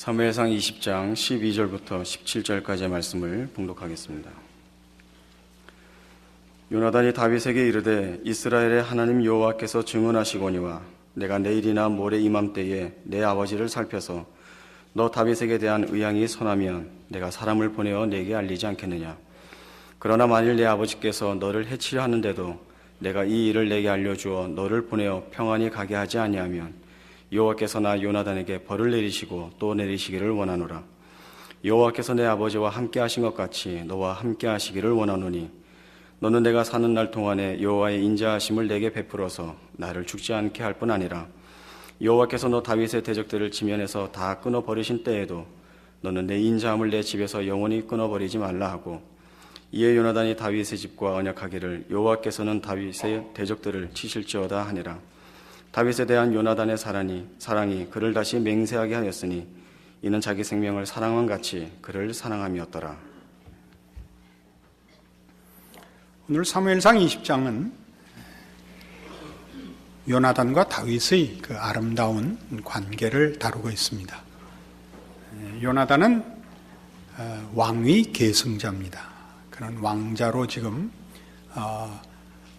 사무엘상 20장 12절부터 17절까지의 말씀을 봉독하겠습니다. 요나단이 다윗에게 이르되 이스라엘의 하나님 여호와께서 증언하시거니와 내가 내일이나 모레 이맘때에 내 아버지를 살펴서 너 다윗에게 대한 의향이 선하면 내가 사람을 보내어 내게 알리지 않겠느냐. 그러나 만일 내 아버지께서 너를 해치려 하는데도 내가 이 일을 내게 알려주어 너를 보내어 평안히 가게 하지 아니하면 여호와께서 나 요나단에게 벌을 내리시고 또 내리시기를 원하노라. 여호와께서 내 아버지와 함께 하신 것 같이 너와 함께 하시기를 원하노니 너는 내가 사는 날 동안에 여호와의 인자하심을 내게 베풀어서 나를 죽지 않게 할 뿐 아니라 여호와께서 너 다윗의 대적들을 지면에서 다 끊어버리신 때에도 너는 내 인자함을 내 집에서 영원히 끊어버리지 말라 하고, 이에 요나단이 다윗의 집과 언약하기를 여호와께서는 다윗의 대적들을 치실지어다 하니라. 다윗에 대한 요나단의 사랑이 그를 다시 맹세하게 하였으니 이는 자기 생명을 사랑한 같이 그를 사랑함이었더라. 오늘 사무엘상 20장은 요나단과 다윗의 그 아름다운 관계를 다루고 있습니다. 요나단은 왕위 계승자입니다. 그런 왕자로 지금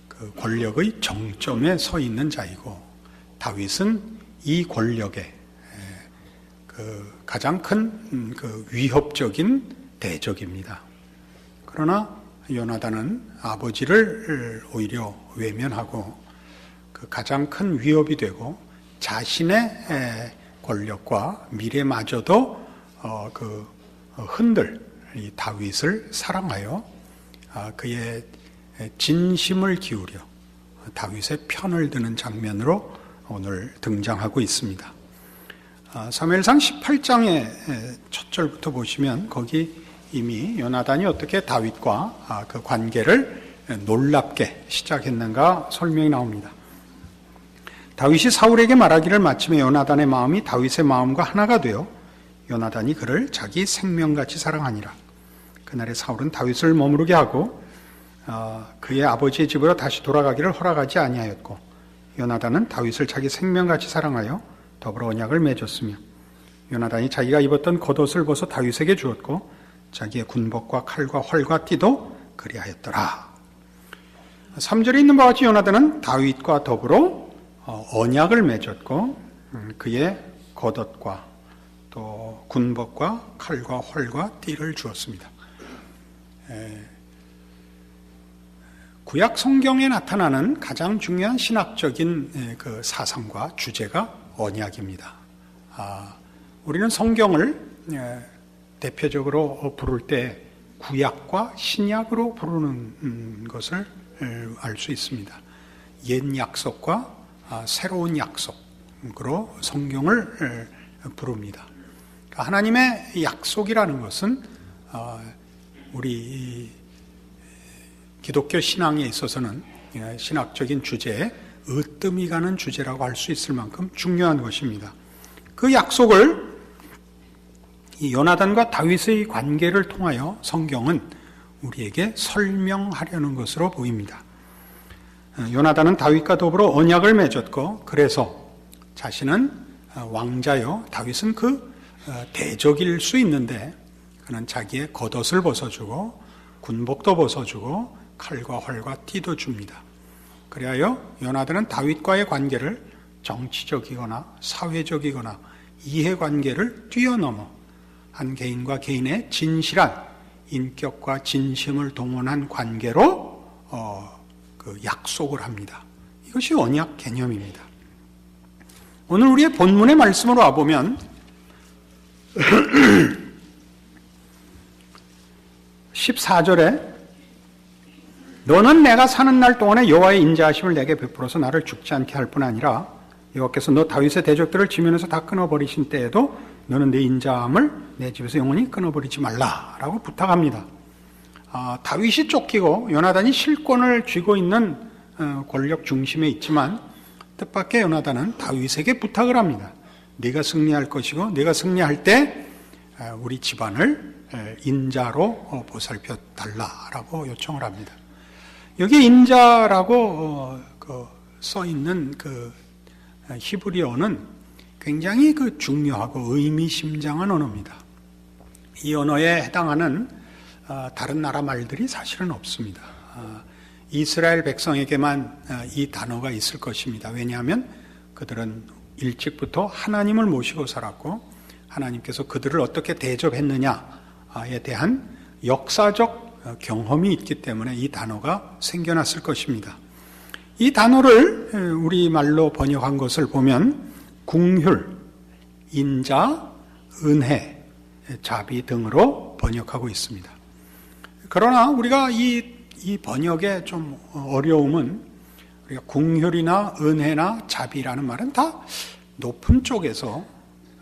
그 권력의 정점에 서 있는 자이고, 다윗은 이 권력의 그 가장 큰 그 위협적인 대적입니다. 그러나 요나단은 아버지를 오히려 외면하고 그 가장 큰 위협이 되고 자신의 권력과 미래마저도 흔들 이 다윗을 사랑하여 그의 진심을 기울여 다윗의 편을 드는 장면으로 오늘 등장하고 있습니다. 사무엘상 18장의 첫 절부터 보시면 거기 이미 요나단이 어떻게 다윗과 그 관계를 놀랍게 시작했는가 설명이 나옵니다. 다윗이 사울에게 말하기를 마침에 요나단의 마음이 다윗의 마음과 하나가 되어 요나단이 그를 자기 생명같이 사랑하니라. 그날에 사울은 다윗을 머무르게 하고 그의 아버지의 집으로 다시 돌아가기를 허락하지 아니하였고, 요나단은 다윗을 자기 생명같이 사랑하여 더불어 언약을 맺었으며 요나단이 자기가 입었던 겉옷을 벗어 다윗에게 주었고 자기의 군복과 칼과 활과 띠도 그리하였더라. 3절에 있는 바와 같이 요나단은 다윗과 더불어 언약을 맺었고 그의 겉옷과 또 군복과 칼과 활과 띠를 주었습니다. 구약 성경에 나타나는 가장 중요한 신학적인 그 사상과 주제가 언약입니다. 우리는 성경을 대표적으로 부를 때 구약과 신약으로 부르는 것을 알 수 있습니다. 옛 약속과 새로운 약속으로 성경을 부릅니다. 하나님의 약속이라는 것은 우리 기독교 신앙에 있어서는 신학적인 주제에 으뜸이 가는 주제라고 할 수 있을 만큼 중요한 것입니다. 그 약속을 이 요나단과 다윗의 관계를 통하여 성경은 우리에게 설명하려는 것으로 보입니다. 요나단은 다윗과 더불어 언약을 맺었고, 그래서 자신은 왕자요 다윗은 그 대적일 수 있는데 그는 자기의 겉옷을 벗어주고 군복도 벗어주고 칼과 활과 띠도 줍니다. 그리하여 요나단은 다윗과의 관계를 정치적이거나 사회적이거나 이해관계를 뛰어넘어 한 개인과 개인의 진실한 인격과 진심을 동원한 관계로 그 약속을 합니다. 이것이 언약 개념입니다. 오늘 우리의 본문의 말씀으로 와보면 14절에 너는 내가 사는 날 동안에 여호와의 인자하심을 내게 베풀어서 나를 죽지 않게 할 뿐 아니라 여호와께서 너 다윗의 대적들을 지면에서 다 끊어버리신 때에도 너는 내 인자함을 내 집에서 영원히 끊어버리지 말라라고 부탁합니다. 다윗이 쫓기고 요나단이 실권을 쥐고 있는 권력 중심에 있지만 뜻밖의 요나단은 다윗에게 부탁을 합니다. 네가 승리할 것이고 네가 승리할 때 우리 집안을 인자로 보살펴 달라라고 요청을 합니다. 여기 인자라고 써 있는 그 히브리어는 굉장히 중요하고 의미심장한 언어입니다. 이 언어에 해당하는 다른 나라 말들이 사실은 없습니다. 이스라엘 백성에게만 이 단어가 있을 것입니다. 왜냐하면 그들은 일찍부터 하나님을 모시고 살았고 하나님께서 그들을 어떻게 대접했느냐에 대한 역사적 경험이 있기 때문에 이 단어가 생겨났을 것입니다. 이 단어를 우리말로 번역한 것을 보면 궁휼, 인자, 은혜, 자비 등으로 번역하고 있습니다. 그러나 우리가 이 번역의 좀 어려움은 우리가 궁휼이나 은혜나 자비라는 말은 다 높은 쪽에서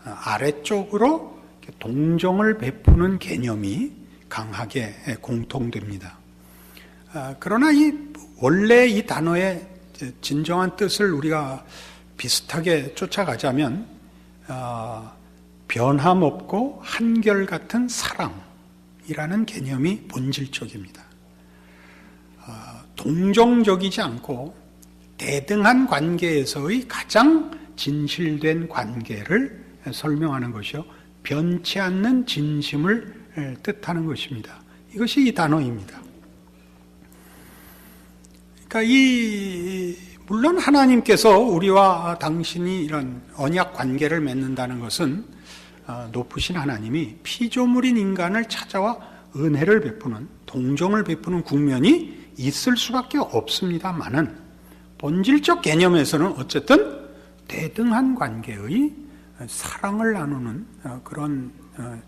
아래쪽으로 동정을 베푸는 개념이 강하게 공통됩니다. 그러나 원래 이 단어의 진정한 뜻을 우리가 비슷하게 쫓아가자면 변함없고 한결같은 사랑이라는 개념이 본질적입니다. 동정적이지 않고 대등한 관계에서의 가장 진실된 관계를 설명하는 것이요, 변치 않는 진심을 뜻하는 것입니다. 이것이 이 단어입니다. 그러니까 물론 하나님께서 우리와 당신이 이런 언약 관계를 맺는다는 것은 높으신 하나님이 피조물인 인간을 찾아와 은혜를 베푸는, 동정을 베푸는 국면이 있을 수밖에 없습니다만은 본질적 개념에서는 어쨌든 대등한 관계의 사랑을 나누는 그런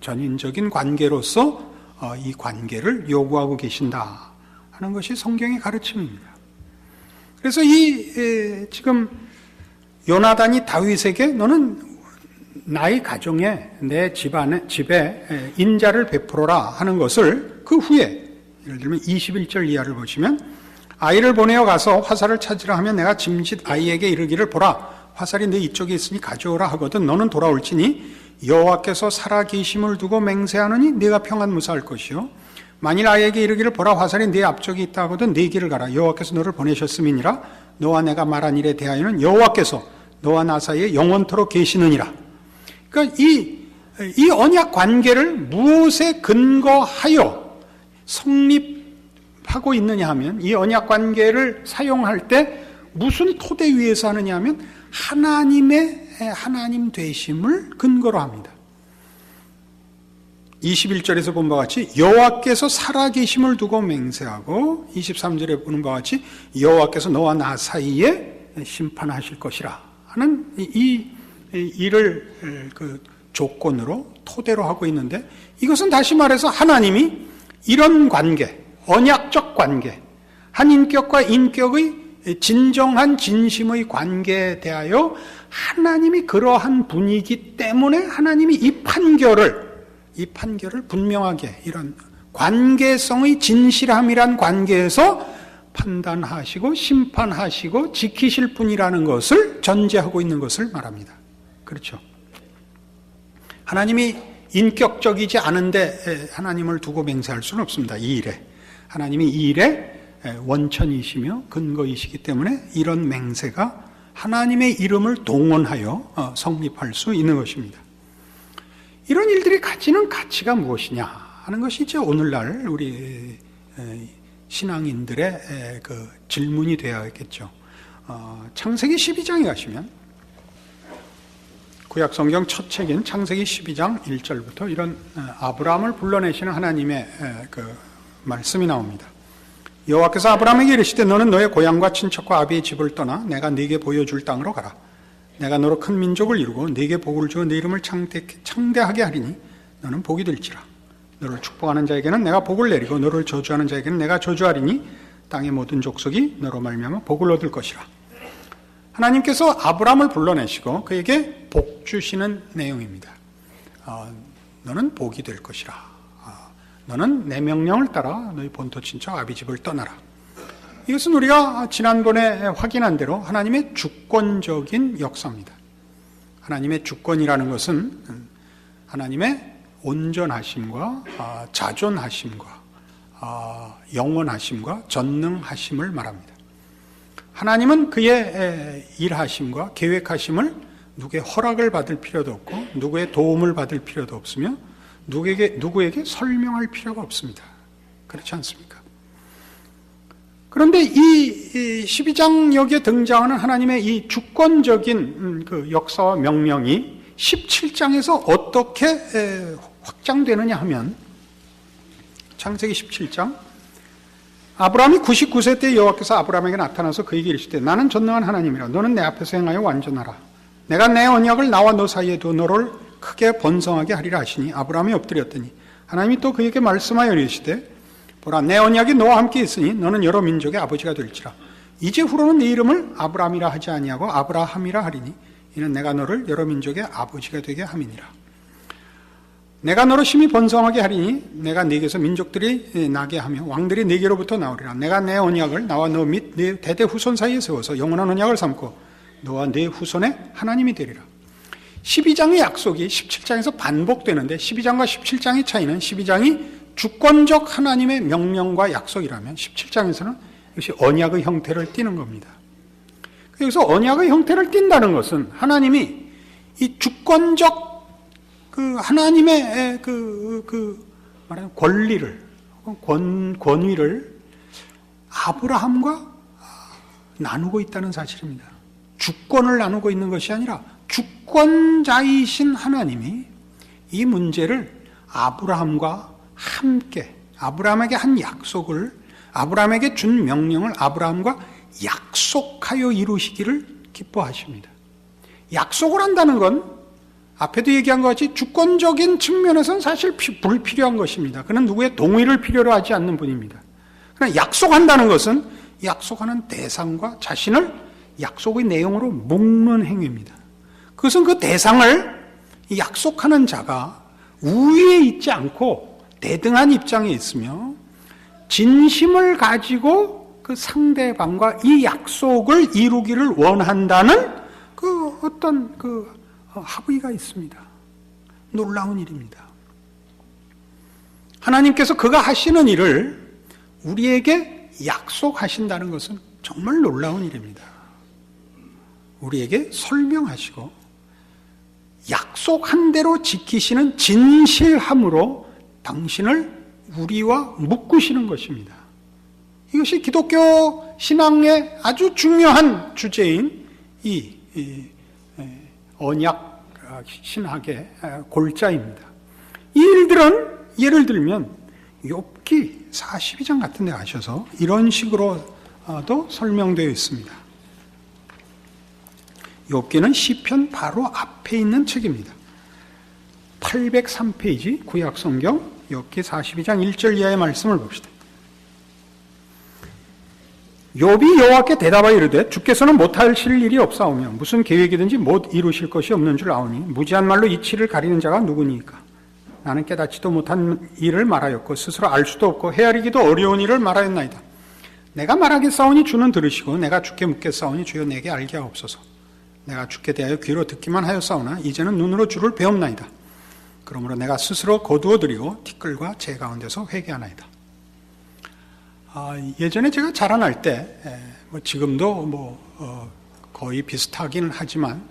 전인적인 관계로서 이 관계를 요구하고 계신다 하는 것이 성경의 가르침입니다. 그래서 지금 요나단이 다윗에게 너는 나의 가정에 내 집에 인자를 베풀어라 하는 것을 그 후에 예를 들면 21절 이하를 보시면 아이를 보내어 가서 화살을 찾으라 하면 내가 짐짓 아이에게 이르기를 보라 화살이 내 이쪽에 있으니 가져오라 하거든 너는 돌아올지니 여호와께서 살아계심을 두고 맹세하느니 네가 평안 무사할 것이요 만일 아이에게 이르기를 보라 화살이 네 앞쪽에 있다 하거든 네 길을 가라 여호와께서 너를 보내셨음이니라 너와 내가 말한 일에 대하여는 여호와께서 너와 나 사이에 영원토록 계시느니라. 그러니까 이 언약 관계를 무엇에 근거하여 성립하고 있느냐 하면 이 언약 관계를 사용할 때 무슨 토대 위에서 하느냐 하면 하나님 되심을 근거로 합니다. 21절에서 본 바와 같이 여호와께서 살아계심을 두고 맹세하고 23절에 보는 바와 같이 여호와께서 너와 나 사이에 심판하실 것이라 하는 이 일을 그 조건으로 토대로 하고 있는데 이것은 다시 말해서 하나님이 이런 관계, 언약적 관계, 한 인격과 인격의 진정한 진심의 관계에 대하여 하나님이 그러한 분이기 때문에 하나님이 이 판결을 분명하게 이런 관계성의 진실함이란 관계에서 판단하시고 심판하시고 지키실 분이라는 것을 전제하고 있는 것을 말합니다. 그렇죠. 하나님이 인격적이지 않은데 하나님을 두고 맹세할 수는 없습니다. 이 일에. 하나님이 이 일에 원천이시며 근거이시기 때문에 이런 맹세가 하나님의 이름을 동원하여 성립할 수 있는 것입니다. 이런 일들이 가지는 가치가 무엇이냐 하는 것이 이제 오늘날 우리 신앙인들의 그 질문이 되어야겠죠. 창세기 12장에 가시면 구약 성경 첫 책인 창세기 12장 1절부터 이런 아브라함을 불러내시는 하나님의 그 말씀이 나옵니다. 여호와께서 아브라함에게 이르시되 너는 너의 고향과 친척과 아비의 집을 떠나 내가 네게 보여줄 땅으로 가라. 내가 너로 큰 민족을 이루고 네게 복을 주어 네 이름을 창대하게 하리니 너는 복이 될지라. 너를 축복하는 자에게는 내가 복을 내리고 너를 저주하는 자에게는 내가 저주하리니 땅의 모든 족속이 너로 말미암아 복을 얻을 것이라. 하나님께서 아브라함을 불러내시고 그에게 복 주시는 내용입니다. 너는 복이 될 것이라. 너는 내 명령을 따라 너희 본토 친척 아비 집을 떠나라. 이것은 우리가 지난번에 확인한 대로 하나님의 주권적인 역사입니다. 하나님의 주권이라는 것은 하나님의 온전하심과 자존하심과 영원하심과 전능하심을 말합니다. 하나님은 그의 일하심과 계획하심을 누구의 허락을 받을 필요도 없고 누구의 도움을 받을 필요도 없으며 누구에게 설명할 필요가 없습니다. 그렇지 않습니까? 그런데 이 12장 여기에 등장하는 하나님의 이 주권적인 그 역사와 명령이 17장에서 어떻게 확장되느냐 하면 창세기 17장 아브라함이 99세 때 여호와께서 아브라함에게 나타나서 그에게 이르시되 나는 전능한 하나님이라 너는 내 앞에서 행하여 완전하라 내가 내 언약을 나와 너 사이에 두어 너를 크게 번성하게 하리라 하시니 아브라함이 엎드렸더니 하나님이 또 그에게 말씀하여 이르시되 보라 내 언약이 너와 함께 있으니 너는 여러 민족의 아버지가 될지라 이제 후로는 네 이름을 아브라함이라 하지 아니하고 아브라함이라 하리니 이는 내가 너를 여러 민족의 아버지가 되게 함이니라 내가 너로 심히 번성하게 하리니 내가 네게서 민족들이 나게 하며 왕들이 네게로부터 나오리라 내가 내 언약을 나와 너 및 네 대대 후손 사이에 세워서 영원한 언약을 삼고 너와 네 후손의 하나님이 되리라 12장의 약속이 17장에서 반복되는데 12장과 17장의 차이는 12장이 주권적 하나님의 명령과 약속이라면 17장에서는 이것이 언약의 형태를 띠는 겁니다. 여기서 언약의 형태를 띈다는 것은 하나님이 이 주권적 그 하나님의 말하는 권리를 권위를 아브라함과 나누고 있다는 사실입니다. 주권을 나누고 있는 것이 아니라 주권자이신 하나님이 이 문제를 아브라함과 함께 아브라함에게 한 약속을 아브라함에게 준 명령을 아브라함과 약속하여 이루시기를 기뻐하십니다. 약속을 한다는 건 앞에도 얘기한 것 같이 주권적인 측면에서는 사실 불필요한 것입니다. 그는 누구의 동의를 필요로 하지 않는 분입니다. 그러나 약속한다는 것은 약속하는 대상과 자신을 약속의 내용으로 묶는 행위입니다. 그것은 그 대상을 약속하는 자가 우위에 있지 않고 대등한 입장에 있으며 진심을 가지고 그 상대방과 이 약속을 이루기를 원한다는 그 어떤 그 합의가 있습니다. 놀라운 일입니다. 하나님께서 그가 하시는 일을 우리에게 약속하신다는 것은 정말 놀라운 일입니다. 우리에게 설명하시고 약속한 대로 지키시는 진실함으로 당신을 우리와 묶으시는 것입니다. 이것이 기독교 신앙의 아주 중요한 주제인 이 언약 신학의 골자입니다. 이 일들은 예를 들면 욥기 42장 같은 데 가셔서 이런 식으로도 설명되어 있습니다. 욥기는 시편 바로 앞에 있는 책입니다. 803페이지 구약성경 욥기 42장 1절 이하의 말씀을 봅시다. 욥이 여호와께 대답하여 이르되 주께서는 못하실 일이 없사오며 무슨 계획이든지 못 이루실 것이 없는 줄 아오니 무지한 말로 이치를 가리는 자가 누구니까 나는 깨닫지도 못한 일을 말하였고 스스로 알 수도 없고 헤아리기도 어려운 일을 말하였나이다. 내가 말하겠사오니 주는 들으시고 내가 주께 묻겠사오니 주여 내게 알게 하옵소서. 내가 주께 대하여 귀로 듣기만 하였사오나 이제는 눈으로 주를 배움나이다. 그러므로 내가 스스로 거두어드리고 티끌과 제 가운데서 회개하나이다. 예전에 제가 자라날 때, 지금도 거의 비슷하긴 하지만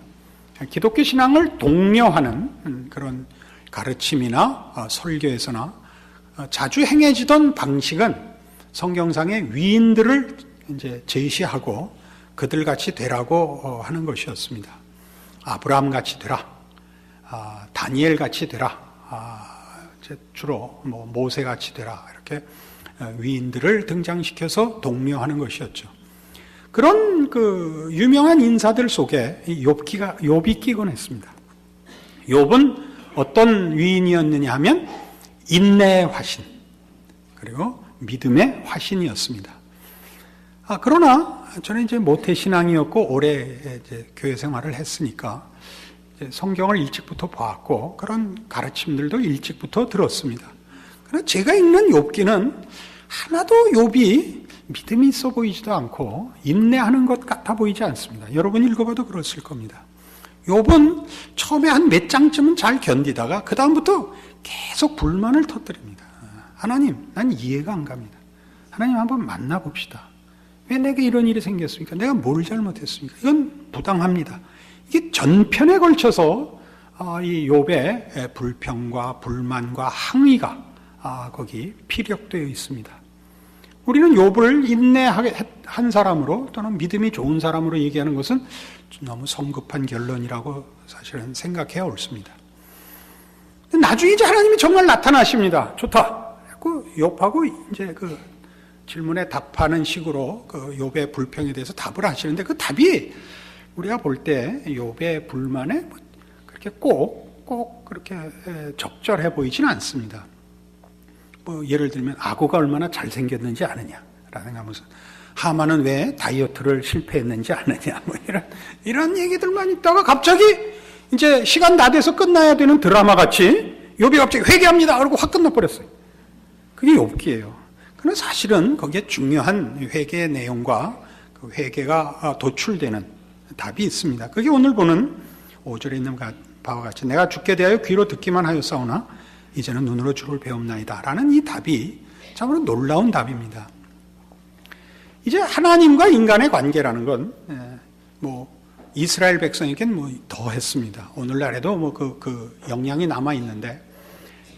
기독교 신앙을 독려하는 그런 가르침이나 설교에서나 자주 행해지던 방식은 성경상의 위인들을 이제 제시하고 그들 같이 되라고 하는 것이었습니다. 아브라함 같이 되라, 다니엘 같이 되라, 주로 모세 같이 되라 이렇게 위인들을 등장시켜서 독려하는 것이었죠. 그런 그 유명한 인사들 속에 욥이 끼곤 했습니다. 욥은 어떤 위인이었느냐 하면 인내의 화신 그리고 믿음의 화신이었습니다. 그러나 저는 이제 모태신앙이었고 오래 이제 교회 생활을 했으니까 이제 성경을 일찍부터 보았고 그런 가르침들도 일찍부터 들었습니다. 그러나 제가 읽는 욥기는 하나도 욥이 믿음이 있어 보이지도 않고 인내하는 것 같아 보이지 않습니다. 여러분 읽어봐도 그랬을 겁니다. 욥은 처음에 한 몇 장쯤은 잘 견디다가 그 다음부터 계속 불만을 터뜨립니다. 하나님, 난 이해가 안 갑니다. 하나님 한번 만나봅시다. 왜 내게 이런 일이 생겼습니까? 내가 뭘 잘못했습니까? 이건 부당합니다. 이게 전편에 걸쳐서 이 욥의 불평과 불만과 항의가 거기 피력되어 있습니다. 우리는 욥을 인내한 사람으로 또는 믿음이 좋은 사람으로 얘기하는 것은 너무 성급한 결론이라고 사실은 생각해야 옳습니다. 나중에 이제 하나님이 정말 나타나십니다. 좋다. 그 욥하고 이제 그 질문에 답하는 식으로 그 욥의 불평에 대해서 답을 하시는데 그 답이 우리가 볼 때 욥의 불만에 그렇게 꼭 그렇게 적절해 보이지는 않습니다. 뭐 예를 들면 악어가 얼마나 잘생겼는지 아느냐라는 생각하면서 하만은 왜 다이어트를 실패했는지 아느냐 뭐 이런 얘기들만 있다가 갑자기 이제 시간 다 돼서 끝나야 되는 드라마 같이 욥이 갑자기 회개합니다 그러고 확 끝나버렸어요. 그게 욥기예요. 그러나 사실은 거기에 중요한 회개의 내용과 그 회개가 도출되는 답이 있습니다. 그게 오늘 보는 5절에 있는 바와 같이 내가 주께 대하여 귀로 듣기만 하였사오나 이제는 눈으로 주를 배웁나이다 라는 이 답이 참으로 놀라운 답입니다. 이제 하나님과 인간의 관계라는 건 뭐 이스라엘 백성에겐 뭐 더 했습니다. 오늘날에도 뭐 그 영향이 남아 있는데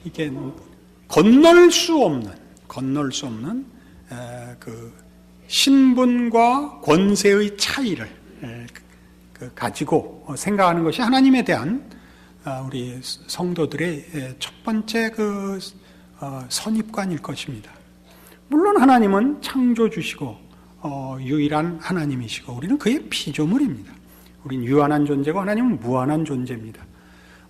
이게 건널 수 없는 그 신분과 권세의 차이를 가지고 생각하는 것이 하나님에 대한 우리 성도들의 첫 번째 그 선입관일 것입니다. 물론 하나님은 창조주시고 유일한 하나님이시고 우리는 그의 피조물입니다. 우리는 유한한 존재고 하나님은 무한한 존재입니다.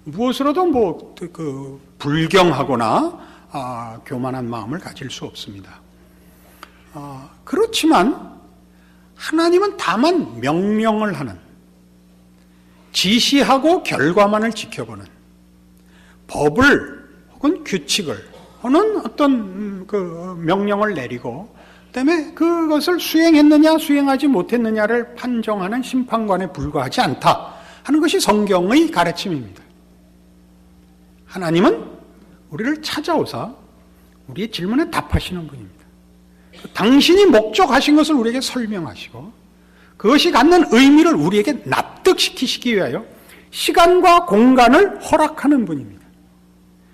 무엇으로도 뭐 그 불경하거나 교만한 마음을 가질 수 없습니다. 그렇지만 하나님은 다만 명령을 하는, 지시하고 결과만을 지켜보는, 법을 혹은 규칙을 혹은 어떤 그 명령을 내리고 그다음에 그것을 수행했느냐 수행하지 못했느냐를 판정하는 심판관에 불과하지 않다 하는 것이 성경의 가르침입니다. 하나님은 우리를 찾아오사 우리의 질문에 답하시는 분입니다. 당신이 목적하신 것을 우리에게 설명하시고 그것이 갖는 의미를 우리에게 납득시키시기 위하여 시간과 공간을 허락하는 분입니다.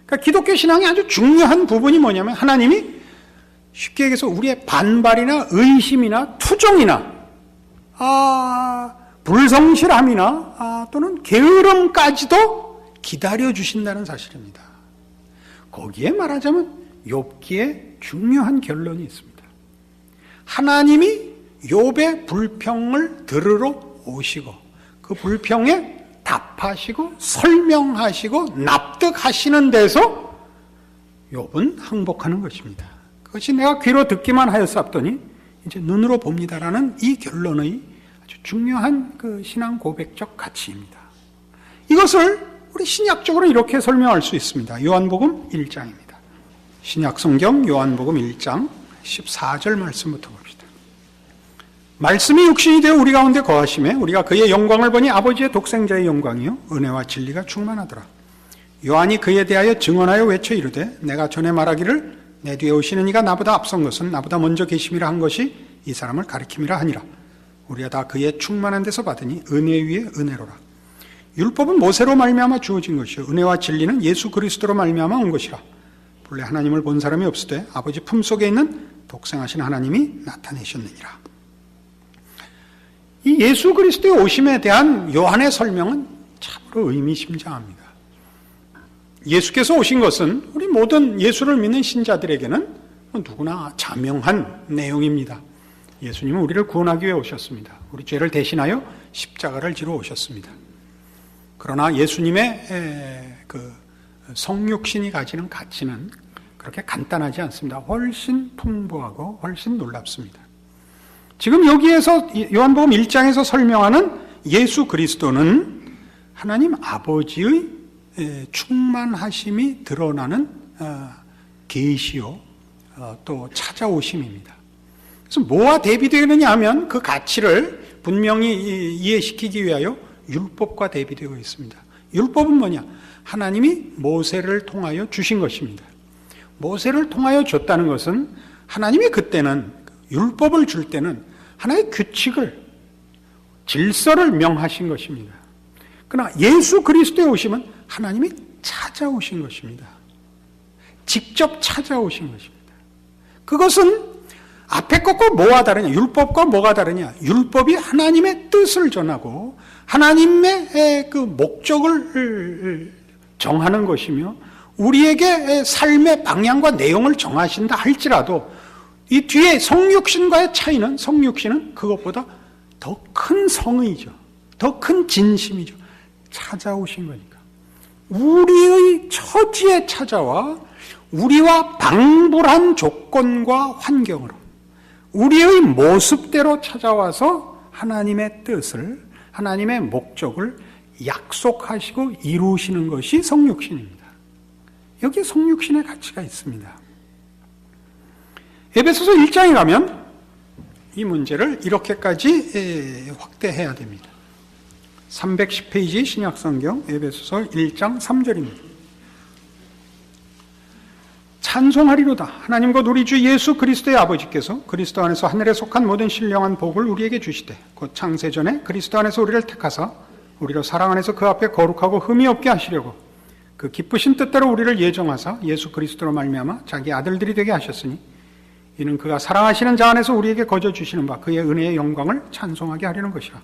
그러니까 기독교 신앙의 아주 중요한 부분이 뭐냐면 하나님이 쉽게 얘기해서 우리의 반발이나 의심이나 투정이나 불성실함이나 또는 게으름까지도 기다려주신다는 사실입니다. 거기에 말하자면 욥기에 중요한 결론이 있습니다. 하나님이 욥의 불평을 들으러 오시고 그 불평에 답하시고 설명하시고 납득하시는 데서 욥은 항복하는 것입니다. 그것이 내가 귀로 듣기만 하였사옵더니 이제 눈으로 봅니다라는 이 결론의 아주 중요한 그 신앙 고백적 가치입니다. 이것을 우리 신약적으로 이렇게 설명할 수 있습니다. 요한복음 1장입니다. 신약 성경 요한복음 1장 14절 말씀부터 봅시다. 말씀이 육신이 되어 우리 가운데 거하심에 우리가 그의 영광을 보니 아버지의 독생자의 영광이요 은혜와 진리가 충만하더라. 요한이 그에 대하여 증언하여 외쳐 이르되 내가 전에 말하기를 내 뒤에 오시는 이가 나보다 앞선 것은 나보다 먼저 계심이라 한 것이 이 사람을 가리킴이라 하니라. 우리가 다 그의 충만한 데서 받으니 은혜 위에 은혜로라. 율법은 모세로 말미암아 주어진 것이요 은혜와 진리는 예수 그리스도로 말미암아 온 것이라. 본래 하나님을 본 사람이 없으되 아버지 품속에 있는 독생하신 하나님이 나타내셨느니라. 이 예수 그리스도의 오심에 대한 요한의 설명은 참으로 의미심장합니다. 예수께서 오신 것은 우리 모든 예수를 믿는 신자들에게는 누구나 자명한 내용입니다. 예수님은 우리를 구원하기 위해 오셨습니다. 우리 죄를 대신하여 십자가를 지러 오셨습니다. 그러나 예수님의 그 성육신이 가지는 가치는 그렇게 간단하지 않습니다. 훨씬 풍부하고 훨씬 놀랍습니다. 지금 여기에서 요한복음 1장에서 설명하는 예수 그리스도는 하나님 아버지의 충만하심이 드러나는 계시요 또 찾아오심입니다. 그래서 뭐와 대비되느냐 하면 그 가치를 분명히 이해시키기 위하여 율법과 대비되어 있습니다. 율법은 뭐냐? 하나님이 모세를 통하여 주신 것입니다. 모세를 통하여 줬다는 것은 하나님이 그때는 율법을 줄 때는 하나의 규칙을 질서를 명하신 것입니다. 그러나 예수 그리스도에 오시면 하나님이 찾아오신 것입니다. 직접 찾아오신 것입니다. 그것은 앞에 것과 뭐가 다르냐? 율법과 뭐가 다르냐? 율법이 하나님의 뜻을 전하고 하나님의 그 목적을 정하는 것이며 우리에게 삶의 방향과 내용을 정하신다 할지라도 이 뒤에 성육신과의 차이는 성육신은 그것보다 더 큰 성의죠. 더 큰 진심이죠. 찾아오신 거니까. 우리의 처지에 찾아와 우리와 방불한 조건과 환경으로 우리의 모습대로 찾아와서 하나님의 뜻을 하나님의 목적을 약속하시고 이루시는 것이 성육신입니다. 여기에 성육신의 가치가 있습니다. 에베소서 1장에 가면 이 문제를 이렇게까지 확대해야 됩니다. 310페이지 신약성경 에베소서 1장 3절입니다. 찬송하리로다. 하나님 곧 우리 주 예수 그리스도의 아버지께서 그리스도 안에서 하늘에 속한 모든 신령한 복을 우리에게 주시되 곧 창세전에 그리스도 안에서 우리를 택하사 우리로 사랑 안에서 그 앞에 거룩하고 흠이 없게 하시려고 그 기쁘신 뜻대로 우리를 예정하사 예수 그리스도로 말미암아 자기 아들들이 되게 하셨으니 이는 그가 사랑하시는 자 안에서 우리에게 거저 주시는 바 그의 은혜의 영광을 찬송하게 하려는 것이라.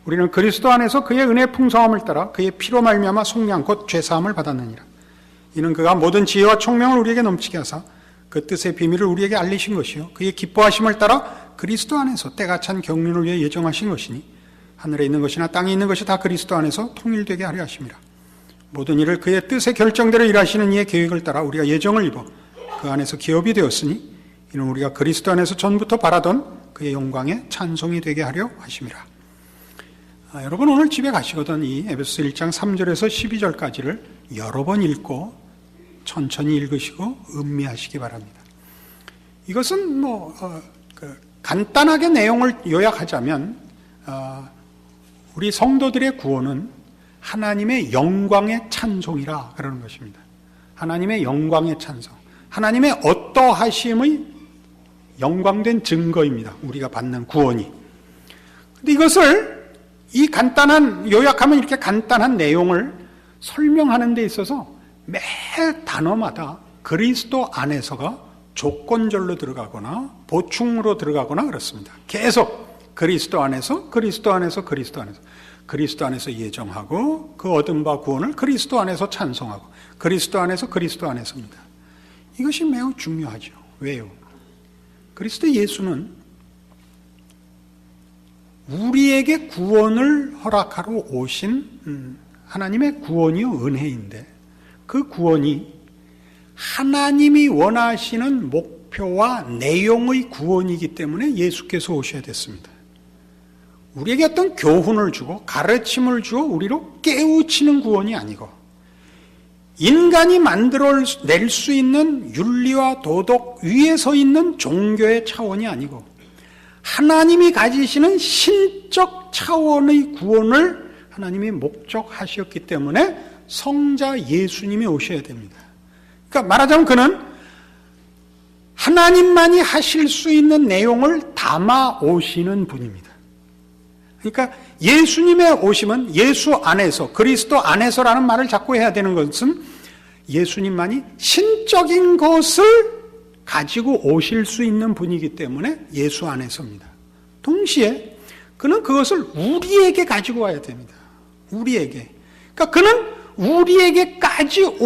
우리는 그리스도 안에서 그의 은혜의 풍성함을 따라 그의 피로 말미암아 속량 곧 죄사함을 받았느니라. 이는 그가 모든 지혜와 총명을 우리에게 넘치게 하사 그 뜻의 비밀을 우리에게 알리신 것이요 그의 기뻐하심을 따라 그리스도 안에서 때가 찬 경륜을 위해 예정하신 것이니 하늘에 있는 것이나 땅에 있는 것이 다 그리스도 안에서 통일되게 하려 하심이라. 모든 일을 그의 뜻의 결정대로 일하시는 이의 계획을 따라 우리가 예정을 입어 그 안에서 기업이 되었으니 이는 우리가 그리스도 안에서 전부터 바라던 그의 영광의 찬송이 되게 하려 하심이라. 여러분 오늘 집에 가시거든 이 에베소서 1장 3절에서 12절까지를 여러 번 읽고 천천히 읽으시고 음미하시기 바랍니다. 이것은 간단하게 내용을 요약하자면 우리 성도들의 구원은 하나님의 영광의 찬송이라 그러는 것입니다. 하나님의 영광의 찬송, 하나님의 어떠하심의 영광된 증거입니다. 우리가 받는 구원이. 근데 이것을 이 간단한 요약하면 이렇게 간단한 내용을 설명하는 데 있어서 매 단어마다 그리스도 안에서가 조건절로 들어가거나 보충으로 들어가거나 그렇습니다. 계속 그리스도 안에서 그리스도 안에서 그리스도 안에서 그리스도 안에서 예정하고 그 얻은 바 구원을 그리스도 안에서 찬송하고 그리스도 안에서 그리스도 안에서입니다. 이것이 매우 중요하죠. 왜요? 그리스도 예수는 우리에게 구원을 허락하러 오신 하나님의 구원이요 은혜인데 그 구원이 하나님이 원하시는 목표와 내용의 구원이기 때문에 예수께서 오셔야 됐습니다. 우리에게 어떤 교훈을 주고 가르침을 주어 우리로 깨우치는 구원이 아니고 인간이 만들어낼 수 있는 윤리와 도덕 위에 서 있는 종교의 차원이 아니고 하나님이 가지시는 신적 차원의 구원을 하나님이 목적하셨기 때문에 성자 예수님이 오셔야 됩니다. 그러니까 말하자면 그는 하나님만이 하실 수 있는 내용을 담아 오시는 분입니다. 그러니까 예수님의 오심은 예수 안에서 그리스도 안에서라는 말을 자꾸 해야 되는 것은 예수님만이 신적인 것을 가지고 오실 수 있는 분이기 때문에 예수 안에서입니다. 동시에 그는 그것을 우리에게 가지고 와야 됩니다. 우리에게. 그러니까 그는 우리에게까지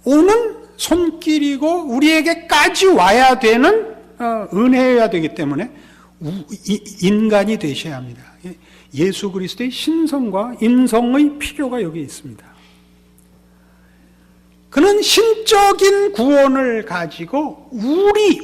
오는 손길이고 우리에게까지 와야 되는 은혜여야 되기 때문에 인간이 되셔야 합니다. 예수 그리스도의 신성과 인성의 필요가 여기 있습니다. 그는 신적인 구원을 가지고 우리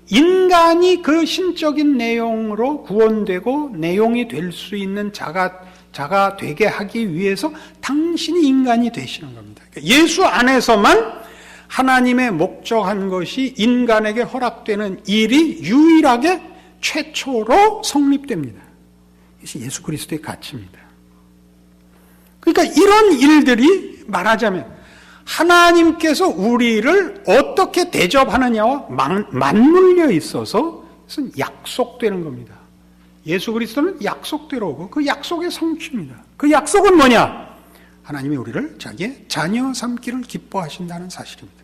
인간이 그 신적인 내용으로 구원되고 내용이 될 수 있는 자가 되게 하기 위해서 당신이 인간이 되시는 겁니다. 예수 안에서만 하나님의 목적한 것이 인간에게 허락되는 일이 유일하게 최초로 성립됩니다. 이것이 예수 그리스도의 가치입니다. 그러니까 이런 일들이 말하자면 하나님께서 우리를 어떻게 대접하느냐와 맞물려 있어서 약속되는 겁니다. 예수 그리스도는 약속대로 오고 그 약속의 성취입니다. 그 약속은 뭐냐? 하나님이 우리를 자기의 자녀 삼기를 기뻐하신다는 사실입니다.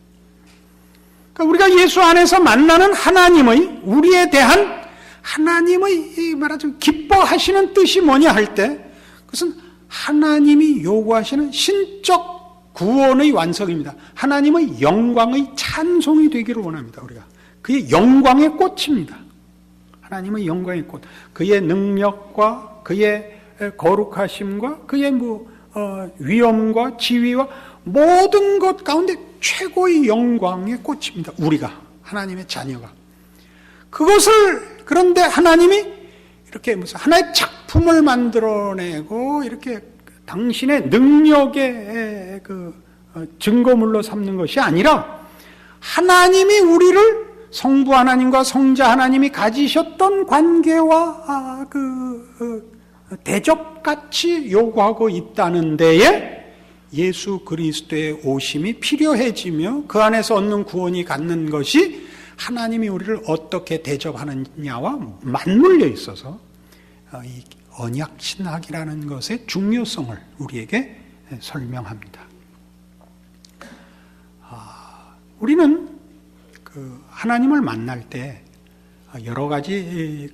그러니까 우리가 예수 안에서 만나는 하나님의, 우리에 대한 하나님의 말하자면 기뻐하시는 뜻이 뭐냐 할 때, 그것은 하나님이 요구하시는 신적 구원의 완성입니다. 하나님의 영광의 찬송이 되기를 원합니다. 우리가 그의 영광의 꽃입니다. 하나님의 영광의 꽃, 그의 능력과 그의 거룩하심과 그의 위엄과 지위와 모든 것 가운데 최고의 영광의 꽃입니다. 우리가, 하나님의 자녀가. 그것을, 그런데 하나님이 이렇게 무슨 하나의 작품을 만들어내고 이렇게 당신의 능력의 증거물로 삼는 것이 아니라, 하나님이 우리를 성부 하나님과 성자 하나님이 가지셨던 관계와 대접같이 요구하고 있다는 데에 예수 그리스도의 오심이 필요해지며 그 안에서 얻는 구원이 갖는 것이 하나님이 우리를 어떻게 대접하느냐와 맞물려 있어서 이 언약 신학이라는 것의 중요성을 우리에게 설명합니다. 우리는 하나님을 만날 때 여러 가지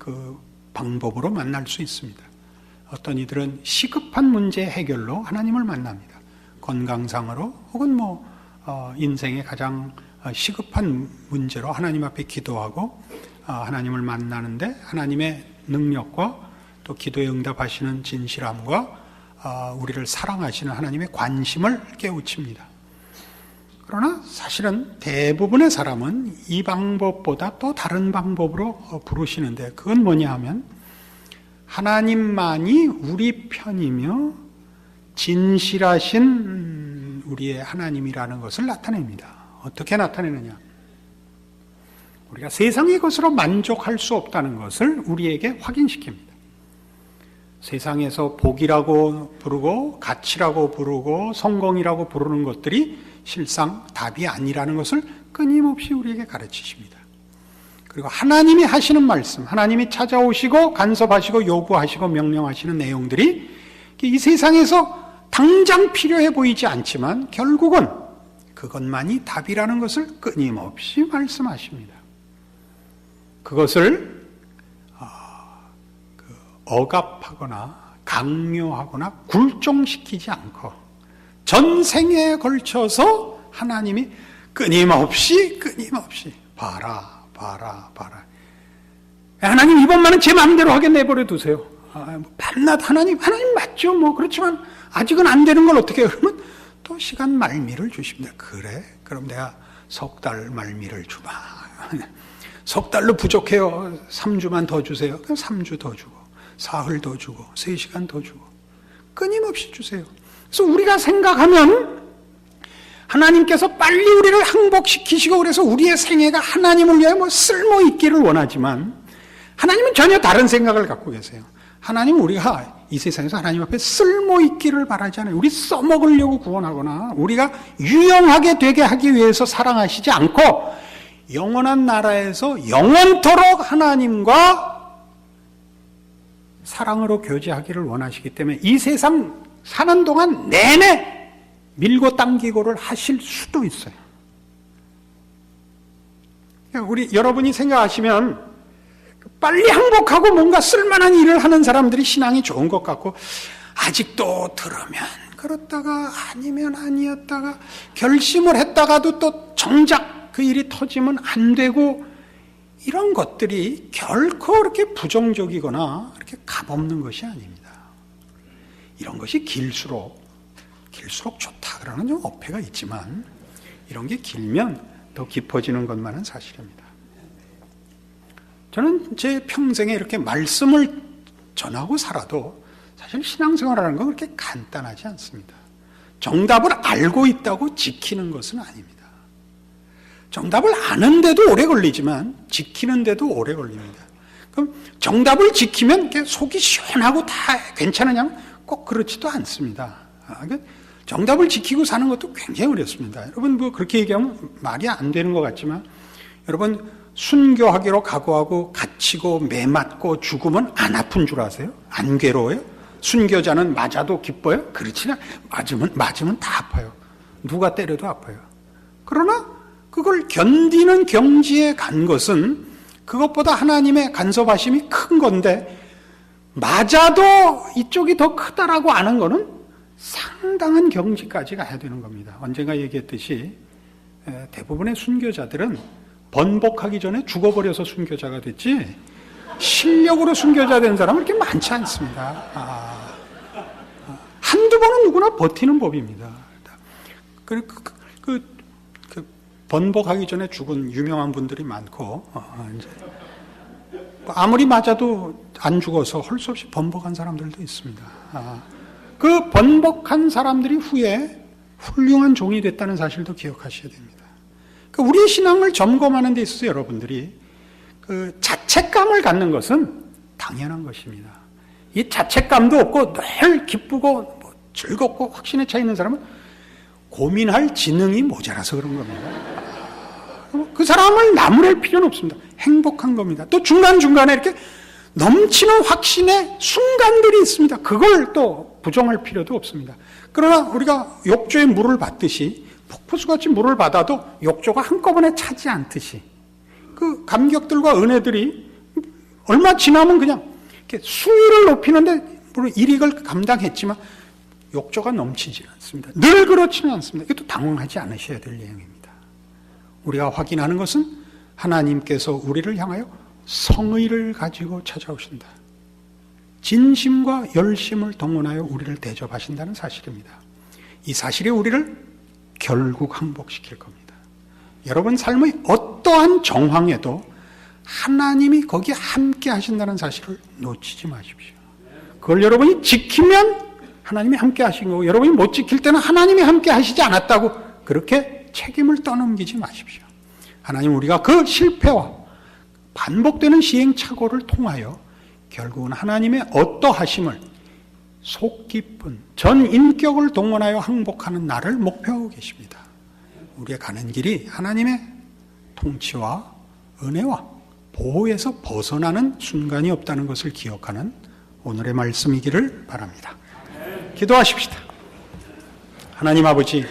방법으로 만날 수 있습니다. 어떤 이들은 시급한 문제 해결로 하나님을 만납니다. 건강상으로 혹은 인생의 가장 시급한 문제로 하나님 앞에 기도하고 하나님을 만나는데 하나님의 능력과 또 기도에 응답하시는 진실함과 우리를 사랑하시는 하나님의 관심을 깨우칩니다. 그러나 사실은 대부분의 사람은 이 방법보다 또 다른 방법으로 부르시는데, 그건 뭐냐 하면 하나님만이 우리 편이며 진실하신 우리의 하나님이라는 것을 나타냅니다. 어떻게 나타내느냐? 우리가 세상의 것으로 만족할 수 없다는 것을 우리에게 확인시킵니다. 세상에서 복이라고 부르고 가치라고 부르고 성공이라고 부르는 것들이 실상 답이 아니라는 것을 끊임없이 우리에게 가르치십니다. 그리고 하나님이 하시는 말씀, 하나님이 찾아오시고 간섭하시고 요구하시고 명령하시는 내용들이 이 세상에서 당장 필요해 보이지 않지만 결국은 그것만이 답이라는 것을 끊임없이 말씀하십니다. 그것을 억압하거나 강요하거나 굴종시키지 않고 전생에 걸쳐서 하나님이 끊임없이 봐라. 하나님 이번만은 제 마음대로 하게 내버려 두세요. 밤낮 하나님 맞죠? 그렇지만 아직은 안 되는 걸 어떻게 해요? 그러면 또 시간 말미를 주십니다. 그래? 그럼 내가 석 달 말미를 주마. 석 달로 부족해요. 3주만 더 주세요. 그럼 3주 더 주고, 사흘 더 주고, 3시간 더 주고, 끊임없이 주세요. 그래서 우리가 생각하면 하나님께서 빨리 우리를 항복시키시고 그래서 우리의 생애가 하나님을 위하여 쓸모 있기를 원하지만, 하나님은 전혀 다른 생각을 갖고 계세요. 하나님은 우리가 이 세상에서 하나님 앞에 쓸모 있기를 바라지 않아요. 우리 써먹으려고 구원하거나 우리가 유용하게 되게 하기 위해서 사랑하시지 않고 영원한 나라에서 영원토록 하나님과 사랑으로 교제하기를 원하시기 때문에 이 세상 사는 동안 내내 밀고 당기고를 하실 수도 있어요. 여러분이 생각하시면 빨리 항복하고 뭔가 쓸만한 일을 하는 사람들이 신앙이 좋은 것 같고, 아직도 들으면 그렇다가 아니면 아니었다가 결심을 했다가도 또 정작 그 일이 터지면 안 되고, 이런 것들이 결코 그렇게 부정적이거나 이렇게 값없는 것이 아닙니다. 이런 것이 길수록 좋다 그러는 좀 어폐가 있지만, 이런 게 길면 더 깊어지는 것만은 사실입니다. 저는 제 평생에 이렇게 말씀을 전하고 살아도 사실 신앙생활이라는 건 그렇게 간단하지 않습니다. 정답을 알고 있다고 지키는 것은 아닙니다. 정답을 아는데도 오래 걸리지만 지키는데도 오래 걸립니다. 그럼 정답을 지키면 속이 시원하고 다 괜찮으냐면 꼭 그렇지도 않습니다. 정답을 지키고 사는 것도 굉장히 어렵습니다. 여러분 그렇게 얘기하면 말이 안 되는 것 같지만, 여러분 순교하기로 각오하고 다치고 매 맞고 죽으면 안 아픈 줄 아세요? 안 괴로워요? 순교자는 맞아도 기뻐요? 그렇지는 맞으면 다 아파요. 누가 때려도 아파요. 그러나 그걸 견디는 경지에 간 것은 그것보다 하나님의 간섭하심이 큰 건데, 맞아도 이쪽이 더 크다라고 아는 거는 상당한 경지까지 가야 되는 겁니다. 언젠가 얘기했듯이 대부분의 순교자들은 번복하기 전에 죽어버려서 순교자가 됐지, 실력으로 순교자 된 사람은 그렇게 많지 않습니다. 한두 번은 누구나 버티는 법입니다. 번복하기 전에 죽은 유명한 분들이 많고, 이제 아무리 맞아도 안 죽어서 할 수 없이 번복한 사람들도 있습니다. 그 번복한 사람들이 후에 훌륭한 종이 됐다는 사실도 기억하셔야 됩니다. 우리의 신앙을 점검하는 데 있어서 여러분들이 그 자책감을 갖는 것은 당연한 것입니다. 이 자책감도 없고 늘 기쁘고 즐겁고 확신에 차 있는 사람은 고민할 지능이 모자라서 그런 겁니다. 그 사람을 나무랄 필요는 없습니다. 행복한 겁니다. 또 중간중간에 이렇게 넘치는 확신의 순간들이 있습니다. 그걸 또 부정할 필요도 없습니다. 그러나 우리가 욕조에 물을 받듯이 폭포수같이 물을 받아도 욕조가 한꺼번에 차지 않듯이 그 감격들과 은혜들이 얼마 지나면 그냥 이렇게 수위를 높이는데 물론 일익을 감당했지만 욕조가 넘치지 않습니다. 늘 그렇지는 않습니다. 이것도 당황하지 않으셔야 될 내용입니다. 우리가 확인하는 것은 하나님께서 우리를 향하여 성의를 가지고 찾아오신다. 진심과 열심을 동원하여 우리를 대접하신다는 사실입니다. 이 사실이 우리를 결국 항복시킬 겁니다. 여러분 삶의 어떠한 정황에도 하나님이 거기에 함께 하신다는 사실을 놓치지 마십시오. 그걸 여러분이 지키면 하나님이 함께 하신 거고, 여러분이 못 지킬 때는 하나님이 함께 하시지 않았다고 그렇게 책임을 떠넘기지 마십시오. 하나님, 우리가 그 실패와 반복되는 시행착오를 통하여 결국은 하나님의 어떠하심을 속 깊은 전 인격을 동원하여 항복하는 날을 목표하고 계십니다. 우리의 가는 길이 하나님의 통치와 은혜와 보호에서 벗어나는 순간이 없다는 것을 기억하는 오늘의 말씀이기를 바랍니다. 기도하십시다. 하나님 아버지,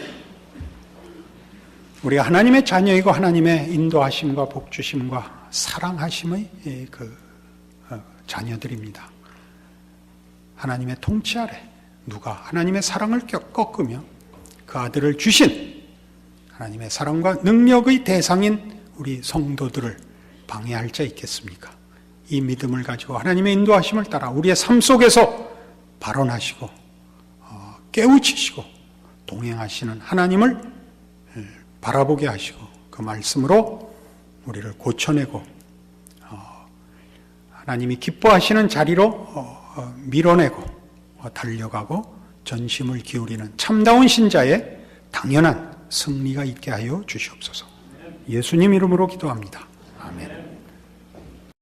우리가 하나님의 자녀이고 하나님의 인도하심과 복주심과 사랑하심의 자녀들입니다. 하나님의 통치 아래 누가 하나님의 사랑을 꺾으며 그 아들을 주신 하나님의 사랑과 능력의 대상인 우리 성도들을 방해할 자 있겠습니까? 이 믿음을 가지고 하나님의 인도하심을 따라 우리의 삶 속에서 발언하시고 깨우치시고 동행하시는 하나님을 바라보게 하시고 그 말씀으로 우리를 고쳐내고 하나님이 기뻐하시는 자리로 밀어내고 달려가고 전심을 기울이는 참다운 신자의 당연한 승리가 있게 하여 주시옵소서. 예수님 이름으로 기도합니다.